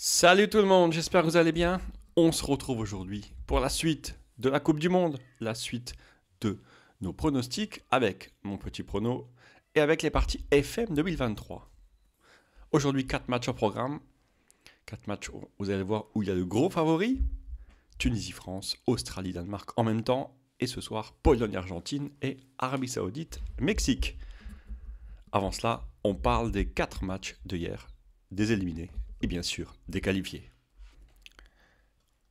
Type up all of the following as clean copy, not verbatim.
Salut tout le monde, j'espère que vous allez bien. On se retrouve aujourd'hui pour la suite de la Coupe du Monde, la suite de nos pronostics avec mon petit prono et avec les parties FM 2023. Aujourd'hui, 4 matchs au programme. 4 matchs, vous allez voir, où il y a de gros favoris. Tunisie-France, Australie-Danemark en même temps. Et ce soir, Pologne-Argentine et Arabie Saoudite-Mexique. Avant cela, on parle des 4 matchs de hier, des éliminés et bien sûr des qualifiés.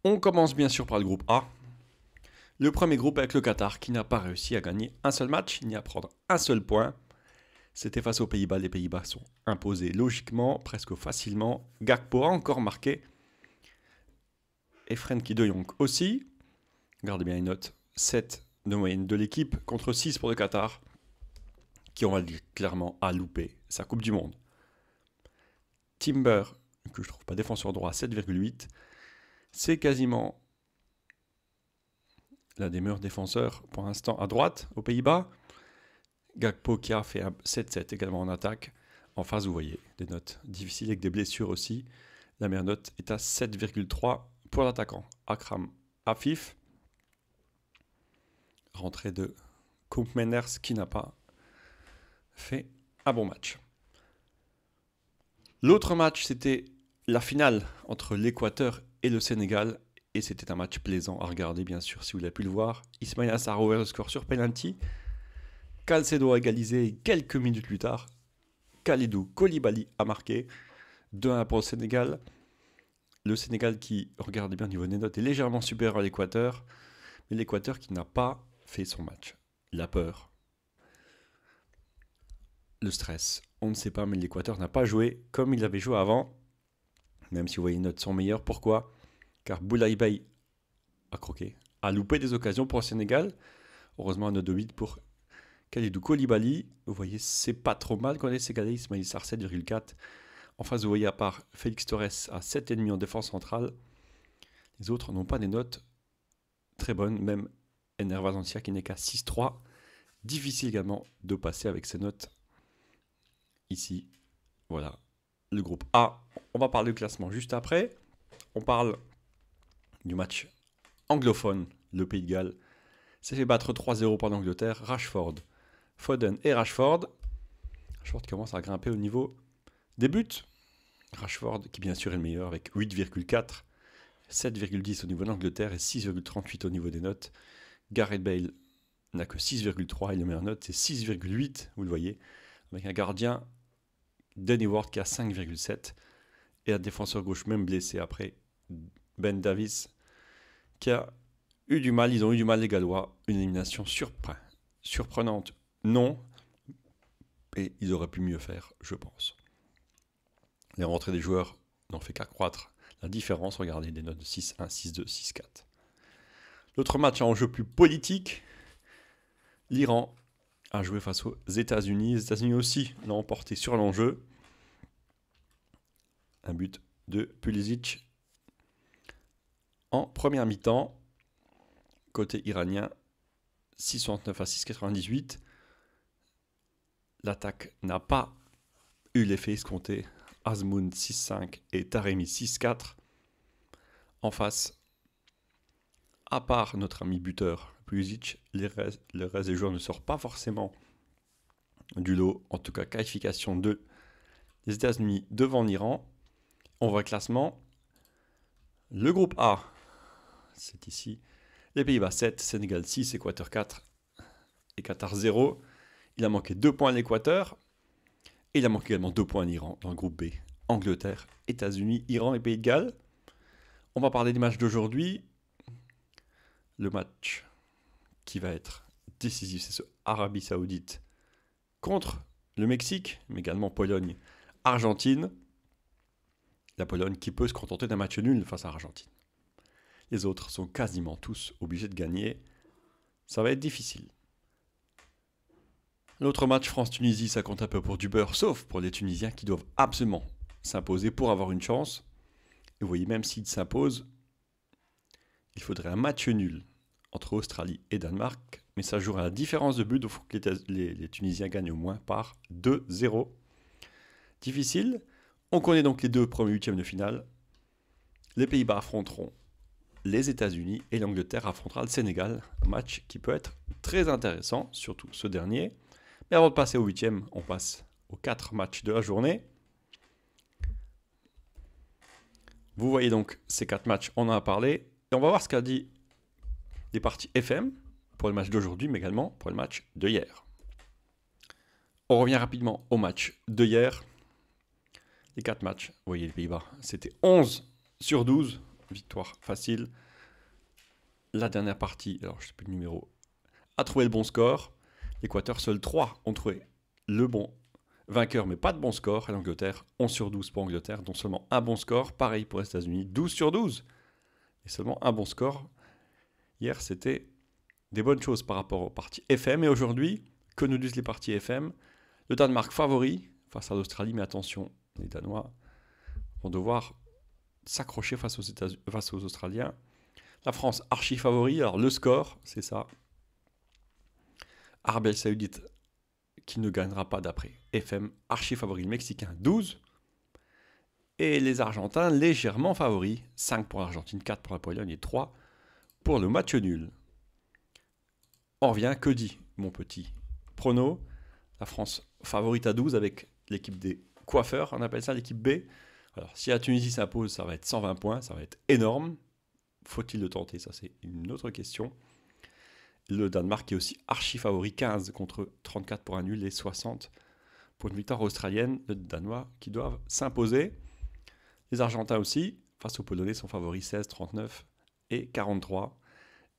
On commence bien sûr par le groupe A. Le premier groupe avec le Qatar qui n'a pas réussi à gagner un seul match ni à prendre un seul point. C'était face aux Pays-Bas. Les Pays-Bas sont imposés logiquement, presque facilement. Gakpo a encore marqué. Et Frenkie de Jong aussi. Gardez bien les notes. 7 de moyenne de l'équipe contre 6 pour le Qatar, qui aura clairement à louper sa Coupe du Monde. Timber, que je trouve pas défenseur droit, 7,8. C'est quasiment l'un des meilleurs défenseurs pour l'instant à droite aux Pays-Bas. Gakpo qui a fait un 7-7 également en attaque. En face, vous voyez des notes difficiles avec des blessures aussi. La meilleure note est à 7,3 pour l'attaquant. Akram Afif. Rentrée de Koopmeiners qui n'a pas fait un bon match. L'autre match, c'était la finale entre l'Équateur et le Sénégal. Et c'était un match plaisant à regarder, bien sûr, si vous l'avez pu le voir. Ismaïla Sarr a ouvert le score sur penalty. Calcedo a égalisé et quelques minutes plus tard, Kalidou Koulibaly a marqué 2-1 pour le Sénégal. Le Sénégal qui, regardez bien au niveau des notes, est légèrement supérieur à l'Équateur. Mais l'Équateur qui n'a pas fait son match. La peur. Le stress. On ne sait pas, mais l'Équateur n'a pas joué comme il avait joué avant. Même si vous voyez les notes sont meilleures. Pourquoi ? Car Boulaye Bey a croqué, a loupé des occasions pour le Sénégal. Heureusement, un note de 8 pour Kalidou Koulibaly. Vous voyez, c'est pas trop mal quand les Sénégalais. Ismaïla Sarr 7,4. En face, vous voyez, à part Félix Torres à 7,5 en défense centrale, les autres n'ont pas des notes très bonnes. Même Ener Valencia qui n'est qu'à 6,3. Difficile également de passer avec ces notes ici. Voilà, le groupe A. On va parler du classement juste après. On parle du match anglophone. Le Pays de Galles s'est fait battre 3-0 par l'Angleterre. Rashford, Foden et Rashford. Rashford commence à grimper au niveau des buts. Rashford qui bien sûr est le meilleur avec 8,4, 7,10 au niveau de l'Angleterre et 6,38 au niveau des notes. Gareth Bale n'a que 6,3 et le meilleur note c'est 6,8, vous le voyez, avec un gardien Danny Ward qui a 5,7 et un défenseur gauche même blessé après, Ben Davies, qui a eu du mal. Ils ont eu du mal les Gallois. Une élimination surprenante, non. Et ils auraient pu mieux faire, je pense. Les rentrées des joueurs n'ont fait qu'accroître la différence. Regardez des notes de 6-1, 6-2, 6-4. L'autre match en jeu plus politique, l'Iran a joué face aux États-Unis. Les États-Unis aussi l'ont emporté sur l'enjeu. Un but de Pulisic en première mi-temps. Côté iranien, 6,69 à 6,98. L'attaque n'a pas eu l'effet escompté. Azmoun 6,5 et Taremi 6,4. En face, à part notre ami buteur Pulisic, le reste des joueurs ne sort pas forcément du lot. En tout cas, qualification de les États-Unis devant l'Iran. On voit le classement. Le groupe A, c'est ici. Les Pays-Bas 7, Sénégal 6, Équateur 4 et Qatar 0. Il a manqué 2 points à l'Équateur. Et il a manqué également 2 points à l'Iran dans le groupe B. Angleterre, États-Unis, Iran et Pays de Galles. On va parler des matchs d'aujourd'hui. Le match qui va être décisif, c'est ce Arabie Saoudite contre le Mexique, mais également Pologne, Argentine. La Pologne qui peut se contenter d'un match nul face à l'Argentine. Les autres sont quasiment tous obligés de gagner. Ça va être difficile. L'autre match France-Tunisie, ça compte un peu pour du beurre, sauf pour les Tunisiens qui doivent absolument s'imposer pour avoir une chance. Et vous voyez, même s'ils s'imposent, il faudrait un match nul entre Australie et Danemark. Mais ça jouera à la différence de but, il faut que les Tunisiens gagnent au moins par 2-0. Difficile. On connaît donc les deux premiers huitièmes de finale. Les Pays-Bas affronteront les États-Unis et l'Angleterre affrontera le Sénégal. Un match qui peut être très intéressant, surtout ce dernier. Mais avant de passer au 8e, on passe aux 4 matchs de la journée. Vous voyez donc ces 4 matchs, on en a parlé. Et on va voir ce qu'a dit les parties FM pour le match d'aujourd'hui, mais également pour le match de hier. On revient rapidement au match de hier. Les 4 matchs, vous voyez les Pays-Bas, c'était 11/12, victoire facile. La dernière partie, alors je ne sais plus le numéro, a trouvé le bon score. L'Équateur, seuls 3 ont trouvé le bon vainqueur, mais pas de bon score. Et l'Angleterre, 11/12 pour Angleterre, dont seulement un bon score. Pareil pour les États-Unis, 12/12. Et seulement un bon score. Hier, c'était des bonnes choses par rapport aux parties FM. Et aujourd'hui, que nous disent les parties FM? Le Danemark favori face à l'Australie, mais attention, les Danois vont devoir s'accrocher face aux Australiens. La France, archi favori. Alors le score, c'est ça. Arabie Saoudite qui ne gagnera pas d'après FM, archi favori. Le Mexicain, 12. Et les Argentins, légèrement favoris. 5 pour l'Argentine, 4 pour la Pologne et 3 pour le match nul. On revient, que dit mon petit prono? La France favorite à 12 avec l'équipe des coiffeurs, on appelle ça l'équipe B. Alors si la Tunisie s'impose, ça va être 120 points, ça va être énorme. Faut-il le tenter? Ça c'est une autre question. Le Danemark est aussi archi favori, 15 contre 34 pour un nul et 60 pour une victoire australienne. Les Danois qui doivent s'imposer. Les Argentins aussi, face aux Polonais, sont favoris 16, 39 et 43.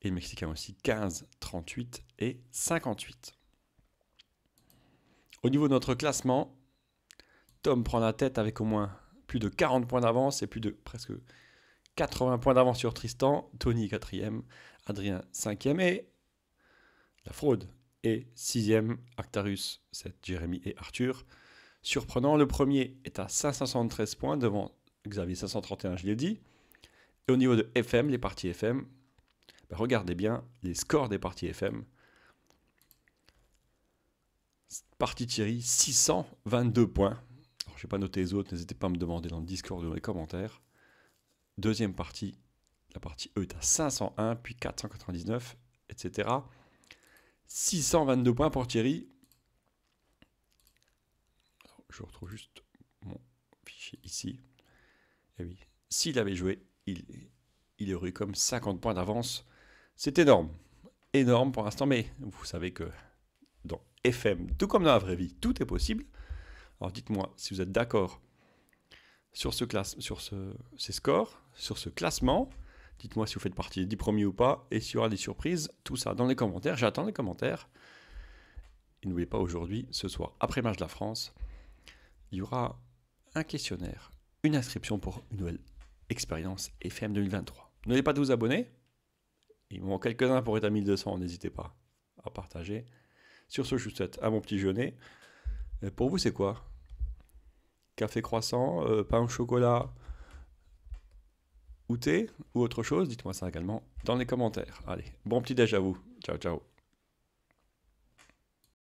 Et les Mexicains aussi 15, 38 et 58. Au niveau de notre classement, Tom prend la tête avec au moins plus de 40 points d'avance et plus de presque 80 points d'avance sur Tristan. Tony 4e, Adrien 5e et la fraude est 6e. Actarus 7, Jérémy et Arthur. Surprenant, le premier est à 573 points devant Xavier 531, je l'ai dit. Et au niveau de FM, les parties FM, regardez bien les scores des parties FM. Partie Thierry, 622 points. Alors, je n'ai pas noté les autres, n'hésitez pas à me demander dans le Discord ou dans les commentaires. Deuxième partie, la partie E est à 501, puis 499, etc. 622 points pour Thierry. Alors, je retrouve juste mon fichier ici. Et oui, s'il avait joué, il aurait eu comme 50 points d'avance. C'est énorme. Énorme pour l'instant, mais vous savez que dans FM, tout comme dans la vraie vie, tout est possible. Alors dites-moi si vous êtes d'accord sur ces scores, sur ce classement. Dites-moi si vous faites partie des 10 premiers ou pas, et s'il y aura des surprises, tout ça dans les commentaires. J'attends les commentaires. Et n'oubliez pas, aujourd'hui, ce soir, après match de la France, il y aura un questionnaire, une inscription pour une nouvelle expérience FM 2023. N'oubliez pas de vous abonner. Il me manque quelques-uns pour être à 1200, n'hésitez pas à partager. Sur ce, je vous souhaite un bon petit déjeuner. Pour vous, c'est quoi? Café croissant, pain au chocolat ou thé ou autre chose? Dites-moi ça également dans les commentaires. Allez, bon petit déj à vous. Ciao, ciao.